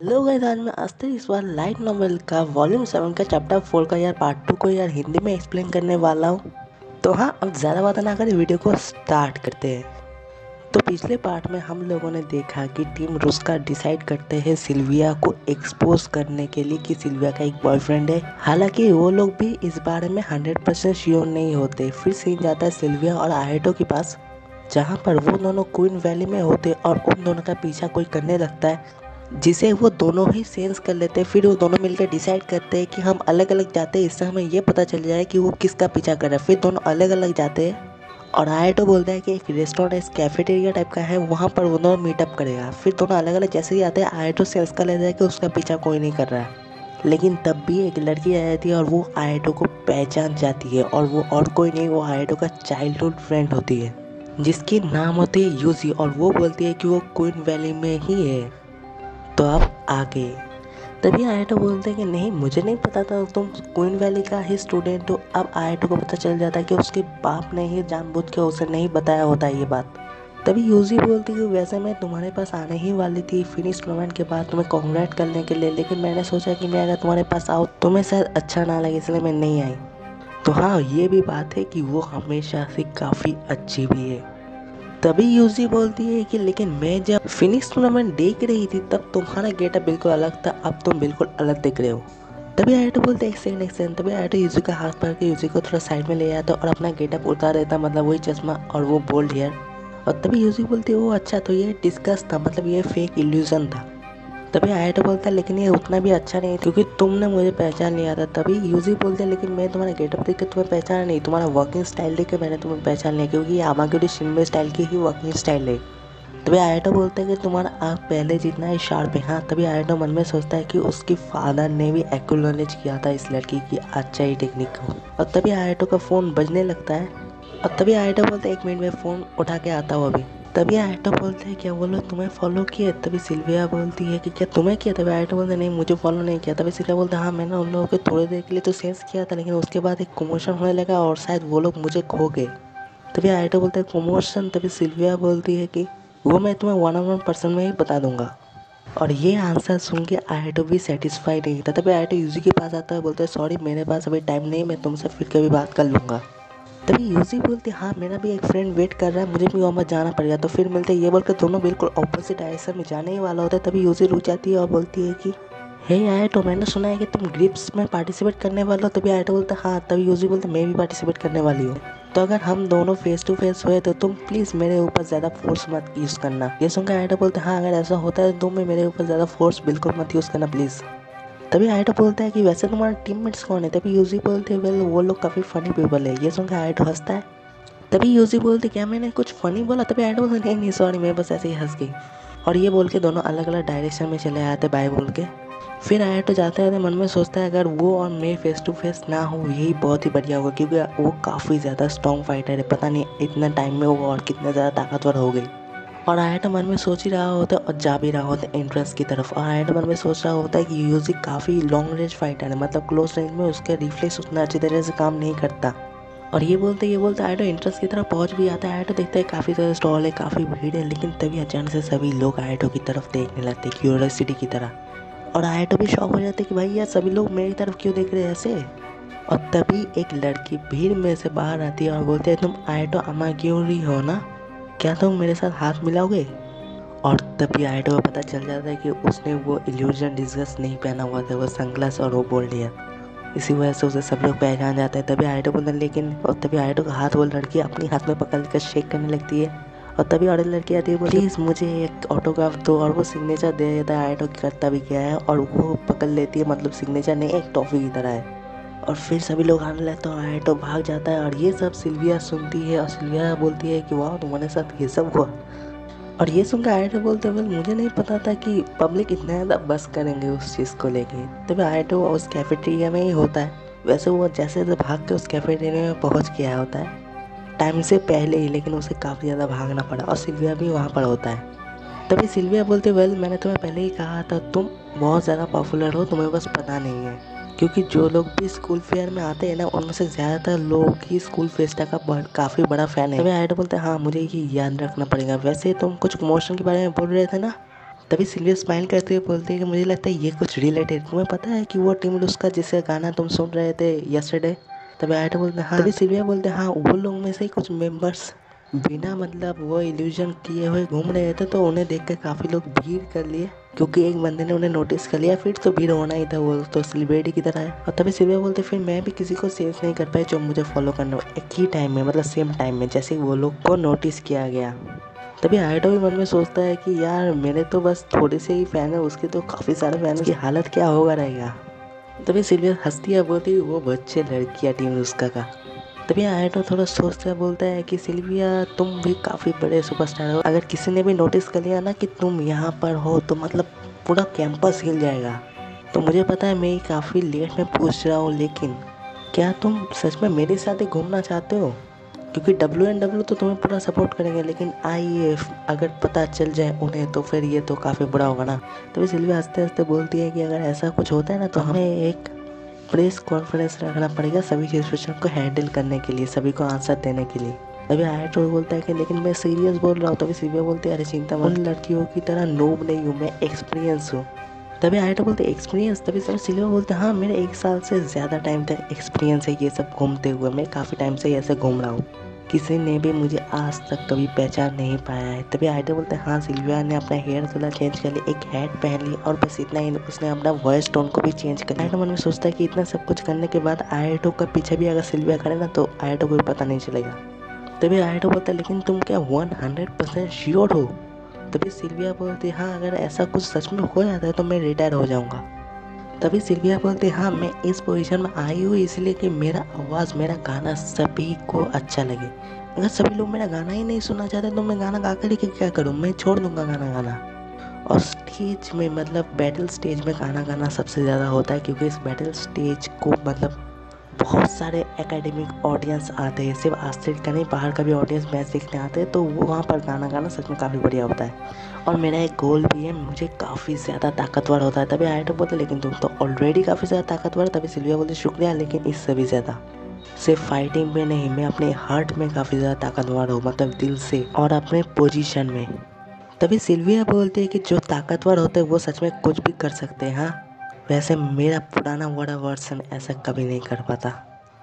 Hello guys, आज मैं आस्ते इस बार लाइट नॉवेल का वॉल्यूम 7 का चैप्टर 4 का पार्ट 2 को हिंदी में एक्सप्लेन करने वाला हूँ। तो हाँ, अब ज़्यादा बात ना कर वीडियो को स्टार्ट करते हैं। तो पिछले पार्ट में हम लोगों ने देखा कि टीम रुस्का डिसाइड करते हैं सिल्विया को एक्सपोज करने के लिए कि सिल्विया का एक बॉयफ्रेंड है। हालांकि वो लोग भी इस बारे में 100% श्योर नहीं होते। फिर सीन जाता है सिल्विया और आयटो के पास, जहाँ पर वो दोनों क्वीन वैली में होते और उन दोनों का पीछा कोई करने लगता है, जिसे वो दोनों ही सेंस कर लेते हैं। फिर वो दोनों मिलकर डिसाइड करते हैं कि हम अलग अलग जाते हैं, इससे हमें ये पता चल जाए कि वो किसका पीछा कर रहा है। फिर दोनों अलग अलग जाते हैं और आयटो बोलता है कि एक रेस्टोरेंट कैफेटेरिया टाइप का है, वहाँ पर वो दोनों मीटअप करेगा। फिर दोनों अलग अलग जैसे ही आते हैं, आयटो सेंस कर लेता है कि उसका पीछा कोई नहीं कर रहा है। लेकिन तब भी एक लड़की आ जाती है और वो आयटो को पहचान जाती है, और वो और कोई नहीं, वो आयटो का चाइल्डहुड फ्रेंड होती है, जिसकी नाम होती है यूजी। और वो बोलती है कि वो क्वीन वैली में ही है। तो आप आगे तभी आयटो बोलते हैं कि नहीं, मुझे नहीं पता था तुम क्वीन वैली का ही स्टूडेंट हो। अब आयटो को पता चल जाता है कि उसके बाप ने ही जानबूझ के उसे नहीं बताया होता है ये बात। तभी यूजी बोलती है कि वैसे मैं तुम्हारे पास आने ही वाली थी फिनिश टूर्नामेंट के बाद तुम्हें कॉन्ग्रेट करने के लिए, लेकिन मैंने सोचा कि मैं अगर तुम्हारे पास आऊँ तुम्हें शायद अच्छा ना लगे, इसलिए मैं नहीं आई। तो हाँ, ये भी बात है कि वो हमेशा से काफ़ी अच्छी भी है। तभी यूजी बोलती है कि लेकिन मैं जब फिनिश टूर्नामेंट देख रही थी तब तुम्हारा गेटअप बिल्कुल अलग था, अब तुम बिल्कुल अलग दिख रहे हो। तभी आयटो बोलते एक सेकंड। तभी आयटो यूजी का हाथ पकड़ के यूजी को थोड़ा साइड में ले आता और अपना गेटअप उतार देता, मतलब वही चश्मा और वो बोल्ड हेयर। और तभी यूजी बोलती है वो अच्छा, तो ये डिस्कस था, मतलब ये फेक इल्यूजन था। तभी आयटो बोलता है लेकिन ये उतना भी अच्छा नहीं क्योंकि तुमने मुझे पहचान लिया था। तभी यूजी बोलते हैं लेकिन मैं तुम्हारा गेटअप देख के तुम्हें पहचाना नहीं, तुम्हारा वर्किंग स्टाइल देख के मैंने तुम्हें पहचान लिया, क्योंकि ये आमागुडी शिनबे स्टाइल की ही वर्किंग स्टाइल है। तभी आयटो बोलते हैं कि तुम्हारा आँख पहले जितना ही शार्प है। हाँ, तभी आयटो मन में सोचता है कि उसकी फादर ने भी एक्नॉलेज किया था इस लड़की की अच्छा ही टेक्निक को। और तभी आयटो का फ़ोन बजने लगता है और तभी आयटो बोलते हैं 1 मिनट में फ़ोन उठा के आता हूँ अभी। तभी आयटो बोलते हैं क्या वो लोग तुम्हें फॉलो किए? तभी सिल्विया बोलती है कि क्या तुम्हें किया? तभी आयटो बोलते नहीं, मुझे फॉलो नहीं किया। तभी सिल्विया बोलते हाँ, मैंने उन लोगों को थोड़ी देर के लिए तो सेंस किया था, लेकिन उसके बाद एक कमोशन होने लगा और शायद वो लोग मुझे खो गए। तभी आयटो बोलते हैं कमोशन? तभी सिल्विया बोलती है कि वो मैं तुम्हें 1-on-1 में ही बता दूंगा। और ये आंसर सुन के आयटो भी सेटिस्फाइड नहीं था। तभी आयटो यूजी के पास आता है, बोलते हैं सॉरी मेरे पास अभी टाइम नहीं, मैं तुमसे फिर कभी बात कर लूँगा। तभी यूजी बोलती हाँ, मेरा भी एक फ्रेंड वेट कर रहा है, मुझे भी वहाँ पर जाना पड़ेगा। तो फिर मिलते ये बोलकर दोनों बिल्कुल ऑपोजिट डायरेक्शन में जाने ही वाला होता है। तभी यूजी रुक जाती है और बोलती है कि हे आयटो, मैंने सुना है कि तुम ग्रिप्स में पार्टिसिपेट करने वाले हो। तभी आयटो बोलता हाँ। तभी यूजी बोलते मैं भी पार्टिसिपेट करने वाली हूँ, तो अगर हम दोनों फेस टू फेस हुए तो तुम प्लीज़ मेरे ऊपर ज़्यादा फोर्स मत यूज़ करना। ये सुनकर आयटो बोलते हाँ, अगर ऐसा होता है तो तुम भी मेरे ऊपर ज़्यादा फोर्स बिल्कुल मत यूज़ करना प्लीज़। तभी आयटो बोलता है कि वैसे तुम्हारे टीममेट्स कौन है? तभी यूजी बोलते हैं वेल, वो लोग काफ़ी फ़नी पीपल है। ये सुनकर आयटो हंसता है। तभी यूजी बोलते क्या मैंने कुछ फ़नी बोला? तभी आयटो बोलते नहीं नहीं सॉरी, मैं बस ऐसे ही हंस गई। और ये बोल के दोनों अलग अलग डायरेक्शन में चले आते बाय बोल के। फिर आयटो जाते रहते मन में सोचता है अगर वो और मैं फेस टू फेस ना हो यही बहुत ही बढ़िया होगा, क्योंकि वो काफ़ी ज़्यादा स्ट्रॉन्ग फाइटर है। पता नहीं इतना टाइम में वो और कितना ज़्यादा ताकतवर हो गई। और आयटो मन में सोच ही रहा होता है और जा भी रहा होता है एंट्रेंस की तरफ। और आयटो मन में सोच रहा होता है कि यूजी काफ़ी लॉन्ग रेंज फाइटर है, मतलब क्लोज रेंज में उसके रिफ्लेक्स उतना अच्छी तरह से काम नहीं करता। और ये बोलते आयटो एंट्रेंस की तरफ पहुंच भी आता है। आयटो देखता है काफ़ी ज़्यादा स्टॉल है, काफ़ी भीड़ है, लेकिन तभी अचानक से सभी लोग आयटो की तरफ देखने लगते हैं क्यूरियोसिटी की तरह। और आयटो भी शॉक हो जाते हैं कि भाई यार सभी लोग मेरी तरफ क्यों देख रहे हैं ऐसे। और तभी एक लड़की भीड़ में से बाहर आती है और बोलती है तुम आयटो अमाग्योरी हो ना, क्या तुम मेरे साथ हाथ मिलाओगे? और तभी आयटो को पता चल जाता है कि उसने वो इल्यूजन डिस्गस नहीं पहना हुआ था, वो सनग्लास और वो बोल्ड हेयर, इसी वजह से उसे सब लोग पहचान जाते हैं। तभी आयटो बोलते लेकिन, और तभी आयटो का हाथ वो लड़की अपनी हाथ में पकड़ कर शेक करने लगती है। और तभी और लड़की आती है, प्लीज़ मुझे एक ऑटोग्राफ दो, और वो सिग्नेचर दे देता है। आयटो करता भी क्या है और वो पकड़ लेती है, मतलब सिग्नेचर नहीं, एक टॉफ़ी की तरह है। और फिर सभी लोग आने लगते हैं और आयटो भाग जाता है। और ये सब सिल्विया सुनती है और सिल्विया बोलती है कि वाह तुम्हारे साथ ये सब हुआ। और ये सुनकर आयटो बोलते वेल, मुझे नहीं पता था कि पब्लिक इतना ज़्यादा बस करेंगे उस चीज़ को लेके। तभी आयटो उस कैफेटेरिया में ही होता है। वैसे वो जैसे भाग के उस कैफेटेरिया में पहुंच गया होता है टाइम से पहले ही, लेकिन उसे काफ़ी ज़्यादा भागना पड़ा। और सिल्विया भी वहाँ पर होता है। तभी सिल्विया बोलते वेल, मैंने तुम्हें पहले ही कहा था तुम बहुत ज़्यादा पॉपुलर हो, तुम्हें बस पता नहीं है। क्योंकि जो लोग भी स्कूल फेयर में आते हैं ना, उनमें से ज़्यादातर लोग ही स्कूल फेस्टा का काफ़ी बड़ा फ़ैन है। तभी आयटो बोलते हैं हाँ, मुझे ये याद रखना पड़ेगा। वैसे तुम कुछ प्रमोशन के बारे में बोल रहे थे ना? तभी सिल्विया स्माइल करते हुए बोलती है कि मुझे लगता है ये कुछ रिलेटेड, तुम्हें पता है कि वो टीम उसका जिसका गाना तुम सुन रहे थे यस्टरडे। तभी आयटो बोलते हैं हाँ। तभी सिल्विया बोलते हैं हाँ, वो लोग में से ही कुछ मेंबर्स बिना मतलब वो इल्यूजन किए हुए घूम रहे थे, तो उन्हें देख कर काफ़ी लोग भीड़ कर लिए, क्योंकि एक बंदे ने उन्हें नोटिस कर लिया। फिर तो भीड़ होना ही था, वो तो सेलिब्रिटी की तरह है। और तभी सिल्विया बोलते फिर मैं भी किसी को सेव नहीं कर पाई जो मुझे फॉलो करना एक ही टाइम में, मतलब सेम टाइम में, जैसे वो लोग को नोटिस किया गया। तभी आयटो भी मन में सोचता है कि यार मेरे तो बस थोड़े से ही फैन है, उसके तो काफ़ी सारे फैन, की हालत क्या होगा रहेगा। तभी सिल्विया हंसती है, बोलती वो बच्चे लड़कियाँ टीम उसका का। तभी आयटो थोड़ा सोचता है, बोलता है कि सिल्विया तुम भी काफ़ी बड़े सुपरस्टार हो, अगर किसी ने भी नोटिस कर लिया ना कि तुम यहाँ पर हो तो मतलब पूरा कैंपस हिल जाएगा। तो मुझे पता है मैं काफ़ी लेट में पूछ रहा हूँ, लेकिन क्या तुम सच में मेरे साथ ही घूमना चाहते हो? क्योंकि WNW तो तुम्हें पूरा सपोर्ट करेंगे, लेकिन IAF अगर पता चल जाए उन्हें तो फिर ये तो काफ़ी बुरा होगा ना। तभी सिल्विया हंसते हंसते बोलती है कि अगर ऐसा कुछ होता है ना तो हमें एक प्रेस कॉन्फ्रेंस रखना पड़ेगा सभी सिचुएशन को हैंडल करने के लिए, सभी को आंसर देने के लिए। तभी आयटो बोलता है कि लेकिन मैं सीरियस बोल रहा हूँ। तभी सिल्विया बोलती है अरे चिंता मत, उन लड़कियों की तरह नूब नहीं हूँ, मैं एक्सपीरियंस हूँ। तभी आयटो बोलते एक्सपीरियंस। तभी सिल्विया बोलते हाँ मेरे 1 साल से ज़्यादा टाइम तक एक्सपीरियंस है ये सब घूमते हुए, मैं काफ़ी टाइम से ऐसे घूम रहा हूँ, किसी ने भी मुझे आज तक कभी पहचान नहीं पाया है। तभी आयटो बोलते हैं हाँ। सिल्विया ने अपना हेयर थोड़ा चेंज कर लिया, एक हैट पहन ली और बस इतना ही, उसने अपना वॉइस टोन को भी चेंज कर लिया। आयटो मन में सोचता है कि इतना सब कुछ करने के बाद आयटो का पीछे भी अगर सिल्विया खड़े ना तो आयटो को भी पता नहीं चलेगा। तभी आयटो बोलता है लेकिन तुम क्या 100% श्योर हो? तभी सिल्विया बोलती हाँ अगर ऐसा कुछ सच में हो जाता है तो मैं रिटायर हो जाऊँगा। तभी सिल्विया बोलती हाँ मैं इस पोजीशन में आई हूँ इसलिए कि मेरा आवाज़, मेरा गाना सभी को अच्छा लगे। अगर सभी लोग मेरा गाना ही नहीं सुनना चाहते तो मैं गाना गा कर ही क्या करूँ, मैं छोड़ दूँगा गाना गाना। और स्टेज में मतलब बैटल स्टेज में गाना गाना सबसे ज़्यादा होता है, क्योंकि इस बैटल स्टेज को मतलब बहुत सारे एकेडमिक ऑडियंस आते हैं, सिर्फ आस्ट्रेलिया का नहीं बाहर का भी ऑडियंस मैच देखने आते हैं, तो वो वहाँ पर गाना गाना सच में काफ़ी बढ़िया होता है। और मेरा एक गोल भी है, मुझे काफ़ी ज़्यादा ताकतवर होता है। तभी आयटो बोलते लेकिन तुम तो ऑलरेडी काफ़ी ज़्यादा ताकतवर। तभी सिल्विया बोलते शुक्रिया, लेकिन इससे भी ज़्यादा, सिर्फ फाइटिंग में नहीं, मैं अपने हार्ट में काफ़ी ज़्यादा ताकतवर हूँ, मतलब दिल से और अपने पोजीशन में। तभी सिल्विया बोलती है कि जो ताकतवर होते हैं वो सच में कुछ भी कर सकते हैं। हाँ वैसे मेरा पुराना बड़ा वर्सन ऐसा कभी नहीं कर पाता।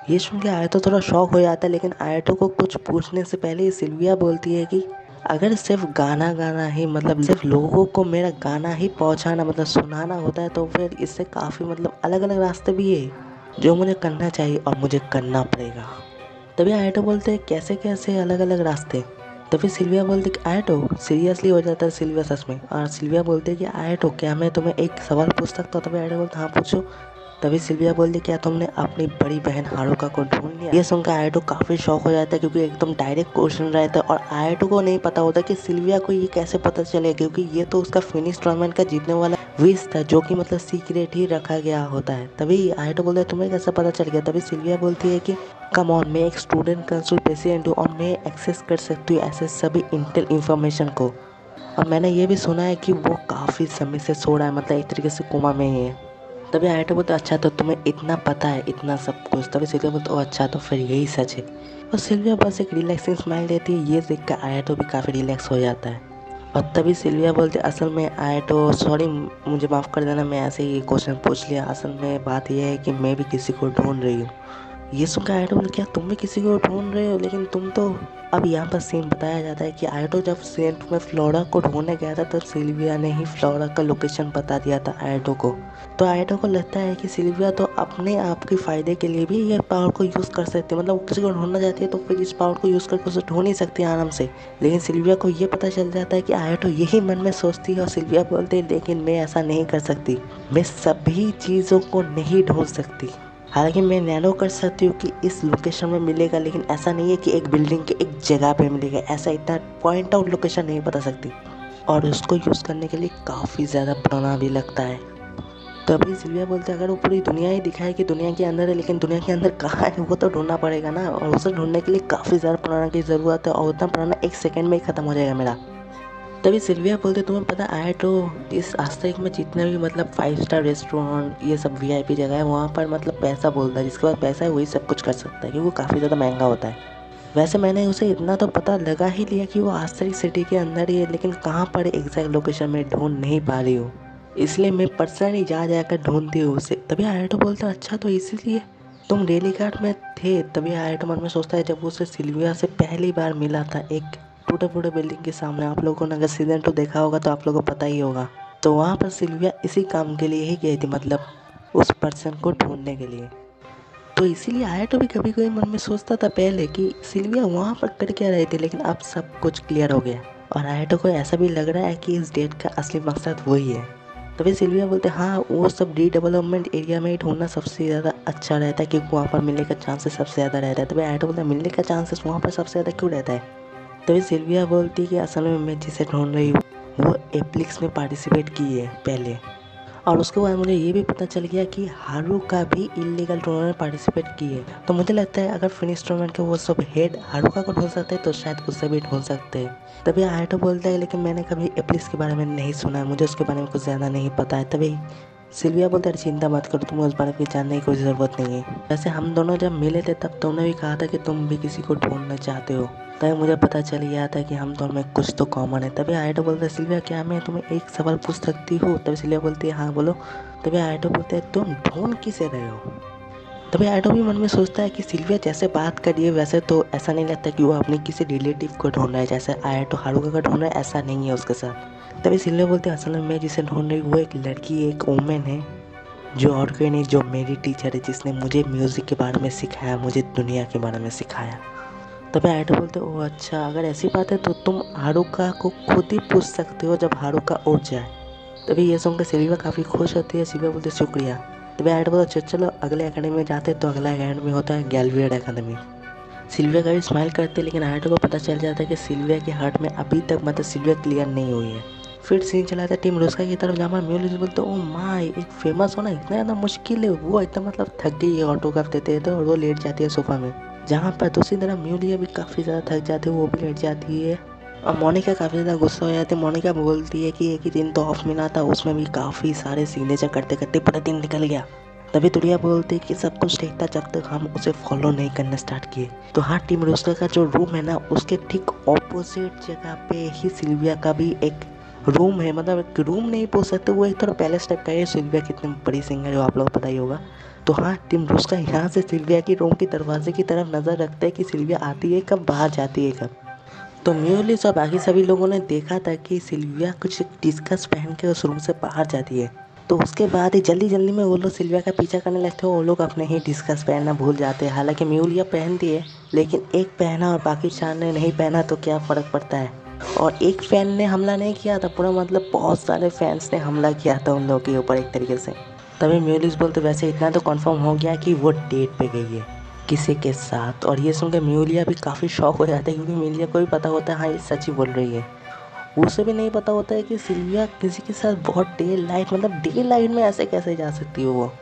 ये सुन के आयटो थोड़ा शॉक हो जाता है, लेकिन आयटो को कुछ पूछने से पहले ही सिल्विया बोलती है कि अगर सिर्फ गाना गाना ही, मतलब सिर्फ लोगों को मेरा गाना ही पहुंचाना मतलब सुनाना होता है, तो फिर इससे काफ़ी मतलब अलग अलग रास्ते भी है जो मुझे करना चाहिए और मुझे करना पड़ेगा। तभी आयटो बोलते हैं कैसे कैसे अलग अलग रास्ते। तभी सिल्विया बोलती कि आयटो सीरियसली हो जाता है सिल्विया सच में, और सिल्विया बोलती है कि आयटो क्या मैं तुम्हें एक सवाल पूछ सकता हूँ? तभी आयटो बोलता हाँ पूछो। तभी सिल्विया बोलती क्या तुमने अपनी बड़ी बहन हारुका को ढूंढ लिया? ये सुनकर आयटो काफ़ी शॉक हो जाता है, क्योंकि एकदम डायरेक्ट क्वेश्चन रहता है और आयटो को नहीं पता होता कि सिल्विया को ये कैसे पता चले, क्योंकि ये तो उसका फिनिश टूर्नामेंट का जीतने वाला विश था जो कि मतलब सीक्रेट ही रखा गया होता है। तभी आयटो बोलता है तुम्हें कैसे पता चल गया? तभी सिल्विया बोलती है कि कम ऑन, मैं एक स्टूडेंट काउंसिल प्रेसिडेंट हूँ और मैं एक्सेस कर सकती हूँ ऐसे सभी इंटेल इन्फॉर्मेशन को। और मैंने ये भी सुना है कि वो काफ़ी समय से सो रहा है, मतलब एक तरीके से कोमा में ही है। तभी आयटो बोलते अच्छा तो तुम्हें इतना पता है, इतना सब कुछ। तभी सिल्विया बोलते अच्छा तो फिर यही सच है। और सिल्विया बस एक रिलैक्सिंग स्माइल देती है, ये देख कर आयटो भी काफ़ी रिलैक्स हो जाता है। और तभी सिल्विया बोलते असल में आयटो सॉरी मुझे माफ़ कर देना, मैं ऐसे ही क्वेश्चन पूछ लिया, असल में बात यह है कि मैं भी किसी को ढूंढ रही हूँ। ये सुनकर आयटो बोले क्या तुम भी किसी को ढूंढ रहे हो? लेकिन तुम तो, अब यहाँ पर सीन बताया जाता है कि आयटो जब सेंट में फ्लोरा को ढूंढने गया था तब सिल्विया ने ही फ्लोरा का लोकेशन बता दिया था आयटो को। तो आयटो को लगता है कि सिल्विया तो अपने आप के फ़ायदे के लिए भी ये पावर को यूज़ कर सकती है, मतलब वो किसी को ढूंढना चाहती है तो फिर इस पावर को यूज़ करके उसे ढूंढ ही सकती है आराम से। लेकिन सिल्विया को ये पता चल जाता है कि आयटो यही मन में सोचती है, और सिल्विया बोलती है लेकिन मैं ऐसा नहीं कर सकती, मैं सभी चीज़ों को नहीं ढूंढ सकती। हालांकि मैं नैनो कर सकती हूँ कि इस लोकेशन में मिलेगा, लेकिन ऐसा नहीं है कि एक बिल्डिंग के एक जगह पे मिलेगा, ऐसा इतना पॉइंट आउट लोकेशन नहीं बता सकती। और उसको यूज़ करने के लिए काफ़ी ज़्यादा पुराना भी लगता है। तभी सिल्विया बोलते अगर वो पूरी दुनिया ही दिखाए कि दुनिया के अंदर है, लेकिन दुनिया के अंदर कहाँ है वो तो ढूंढना पड़ेगा ना, और उसे ढूंढने के लिए काफ़ी ज़्यादा पुराना की ज़रूरत है, और उतना पुराना 1 सेकेंड में ही ख़त्म हो जाएगा मेरा। तभी सिल्विया बोलते तुम्हें पता आयटो इस आस्तिक में जितने भी मतलब 5 स्टार रेस्टोरेंट ये सब VIP जगह है वहाँ पर मतलब पैसा बोलता है, जिसके पास पैसा है वही सब कुछ कर सकता है, क्योंकि वो काफ़ी ज़्यादा महंगा होता है। वैसे मैंने उसे इतना तो पता लगा ही लिया कि वो आस्टरिक सिटी के अंदर ही है, लेकिन कहाँ पर एग्जैक्ट लोकेशन में ढूंढ नहीं पा रही हूँ, इसलिए मैं पर्सनली जा जाकर ढूंढती हूँ उसे। तभी आयटो बोलता है अच्छा तो इसीलिए तुम डेली गार्ड में थे। तभी आयटो मन में सोचता है जब वो उसे सिल्विया से पहली बार मिला था एक टूटे फूटे बिल्डिंग के सामने, आप लोगों ने अगर सीजन 2 देखा होगा तो आप लोगों को पता ही होगा, तो वहाँ पर सिल्विया इसी काम के लिए ही गई थी, मतलब उस पर्सन को ढूंढने के लिए। तो इसीलिए आयटो भी कभी कभी मन में सोचता था पहले कि सिल्विया वहाँ पर कर क्या रही थी, लेकिन अब सब कुछ क्लियर हो गया और आयटो को ऐसा भी लग रहा है कि इस डेट का असली मकसद वही है। तभी सिल्विया बोलते हाँ वो सब रीडेवलपमेंट एरिया में ही ढूंढना सबसे ज़्यादा अच्छा रहता है क्योंकि वहाँ पर मिलने का चांसेस सबसे ज़्यादा रहता है। तभी आयटो बोलता है मिलने का चांसेस वहाँ पर सबसे ज़्यादा क्यों रहता है। तभी सिल्विया बोलती है कि असल में मैं जिसे ढूंढ रही हूँ वो एप्लिक्स में पार्टिसिपेट की है पहले, और उसके बाद मुझे ये भी पता चल गया कि हारुका भी इलीगल टूर्नामेंट में पार्टिसिपेट की है। तो मुझे लगता है अगर फिनिश टूर्नामेंट के वो सब हेड हारुका को ढूंढ सकते हैं तो शायद उससे भी ढूंढ सकते हैं। तभी आयटो बोलता है लेकिन मैंने कभी एप्लिक्स के बारे में नहीं सुना है, मुझे उसके बारे में कुछ ज़्यादा नहीं पता है। तभी सिल्विया बोलता है चिंता मत करो, तुम्हें उस बारे में जानने की कोई ज़रूरत नहीं है। वैसे हम दोनों जब मिले थे तब तुमने भी कहा था कि तुम भी किसी को ढूंढना चाहते हो, तभी मुझे पता चल गया था कि हम दोनों में कुछ तो कॉमन है। तभी आयटो बोलता है सिल्विया क्या मैं तुम्हें एक सवाल पूछ सकती हूँ। तभी सिल्विया बोलती है हाँ बोलो। तभी आयटो बोलते हैं तुम ढूंढ किसे रहे हो। तभी आयटो भी मन में सोचता है कि सिल्विया जैसे बात कर रही है वैसे तो ऐसा नहीं लगता कि वो अपने किसी रिलेटिव को ढूंढ रहा है, जैसे आयटो हारुका का ढूंढ रहा है ऐसा नहीं है उसके साथ। तभी सिल्विया बोलते हैं असल में मैं जिसे ढूंढ रही हूँ वो एक लड़की एक वुमेन है जो और कोई नहीं, जो मेरी टीचर है जिसने मुझे म्यूज़िक के बारे में सिखाया, मुझे दुनिया के बारे में सिखाया। तभी आयटो बोलते ओह अच्छा अगर ऐसी बात है तो तुम हारुका को खुद ही पूछ सकते हो जब हारुका उठ जाए। तभी ये सुनकर सिल्विया काफ़ी खुश होती है। सिल्विया बोलते शुक्रिया। तभी आयटो बोलते चलो अगले अकेडमी में जाते, तो अगला अकेडमी होता है गैलवियड अकेडमी। सिल्विया का भी स्माइल करते हैं लेकिन आयटो को पता चल जाता है कि सिल्विया के हार्ट में अभी तक मतलब सिल्विया क्लियर नहीं हुई है। फिर सीन चला था टीम रुस्का की तरफ जहाँ म्यूलिस बोलते ओ माय एक फेमस होना इतना ज़्यादा मुश्किल है, वो एकदम मतलब थक गई है, ऑटोग्राफ देते हैं तो और वो लेट जाती है सोफा में। जहाँ पर दूसरी तरफ म्यूलिया भी काफ़ी ज़्यादा थक जाती है, वो भी लेट जाती है और मोनिका काफ़ी ज़्यादा गुस्सा हो जाती है। मोनिका बोलती है कि एक ही दिन तो ऑफ मिला था, उसमें भी काफ़ी सारे सिग्नेचर करते करते पूरा दिन निकल गया। तभी तुरिया बोलती है कि सब कुछ ठीक था जब तक हम उसे फॉलो नहीं करना स्टार्ट किए। तो हाँ टीम रोस्टर का जो रूम है ना उसके ठीक ऑपोजिट जगह पे ही सिल्विया का भी एक रूम है, मतलब एक रूम नहीं बोल सकते, वो एक थोड़ा पैलेस टाइप का है। सिल्विया कितनी बड़ी सिंगर है वो आप लोगों को पता ही होगा। तो हाँ टीम रोस्टर यहाँ से सिल्विया की रूम के दरवाजे की तरफ नज़र रखते हैं कि सिल्विया आती है कब, बाहर जाती है कब। तो म्यूलिस और बाकी सभी लोगों ने देखा था कि सिल्विया कुछ डिस्कस पहन के उस रूम से बाहर जाती है। तो उसके बाद ही जल्दी जल्दी में वो लोग सिल्विया का पीछा करने लगते हैं, वो लोग अपने ही डिस्कस पहनना भूल जाते हैं। हालांकि म्यूलिया पहनती है लेकिन एक पहना और बाकी 4 ने नहीं पहना तो क्या फ़र्क पड़ता है। और एक फ़ैन ने हमला नहीं किया था, पूरा मतलब बहुत सारे फैंस ने हमला किया था उन लोगों के ऊपर एक तरीके से। तभी म्यूलिस बोलते वैसे इतना तो कंफर्म हो गया कि वो डेट पे गई है किसी के साथ। और ये सुनकर म्यूलिया भी काफ़ी शॉक हो जाता है क्योंकि म्यूलिया को भी पता होता है हाँ ये सच ही बोल रही है। उसे भी नहीं पता होता है कि सिल्विया किसी के साथ बहुत डे लाइट, मतलब डे लाइट में ऐसे कैसे जा सकती है वो।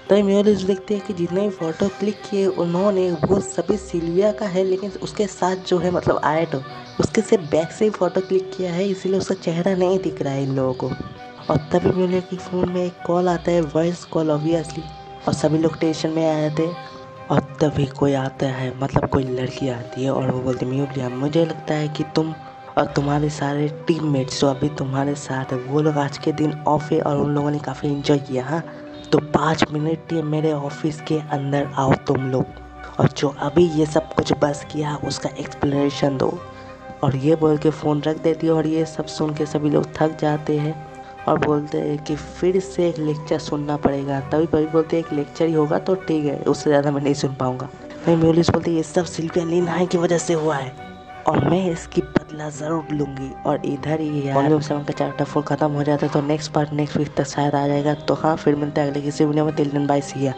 तभी म्यूलिस देखते हैं कि जितने भी फ़ोटो क्लिक किए उन्होंने वो सभी सिल्विया का है, लेकिन उसके साथ जो है मतलब आयटो उसके सिर्फ बैक से ही फ़ोटो क्लिक किया है, इसीलिए उसका चेहरा नहीं दिख रहा है इन लोगों को। और तभी म्यूलिया की फ़ोन में एक कॉल आता है, वॉइस कॉल ऑब्वियसली, और सभी लोग स्टेशन में आए थे। और तभी कोई आता है, मतलब कोई लड़की आती है और वो बोलती म्यूलिया मुझे लगता है कि तुम और तुम्हारे सारे टीममेट्स जो अभी तुम्हारे साथ है वो लोग आज के दिन ऑफ है और उन लोगों ने काफ़ी एंजॉय किया। हाँ तो 5 मिनट मेरे ऑफिस के अंदर आओ तुम लोग, और जो अभी ये सब कुछ बस किया उसका एक्सप्लेनेशन दो। और ये बोल के फ़ोन रख देती है और ये सब सुन के सभी लोग थक जाते हैं और बोलते हैं कि फिर से एक लेक्चर सुनना पड़ेगा। तभी भाई बोलते हैं एक लेक्चर ही होगा तो ठीक है, उससे ज़्यादा मैं नहीं सुन पाऊँगा। मैं म्यूलिस बोलती है ये सब सिल्विया लिनहाई की वजह से हुआ है और मैं इसकी बदला ज़रूर लूँगी। और इधर ही वॉल्यूम 7 का चैप्टर 4 खत्म हो जाता है, तो नेक्स्ट पार्ट नेक्स्ट वीक तक शायद आ जाएगा। तो हाँ फिर मिलते हैं अगले किसी वीडियो में। टिल देन बाय सी या।